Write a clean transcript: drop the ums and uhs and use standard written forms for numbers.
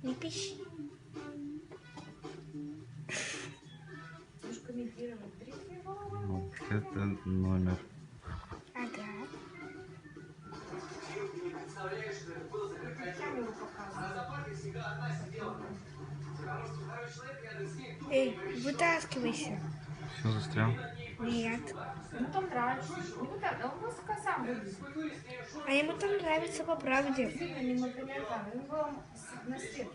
Не пищи. Вот это номер. Ага. Эй, вытаскивайся. Все, застрял. Нет. Ему там нравится. Он просто сам вылез. А ему там нравится по правде. Видно, не мотылята. Он был на свет.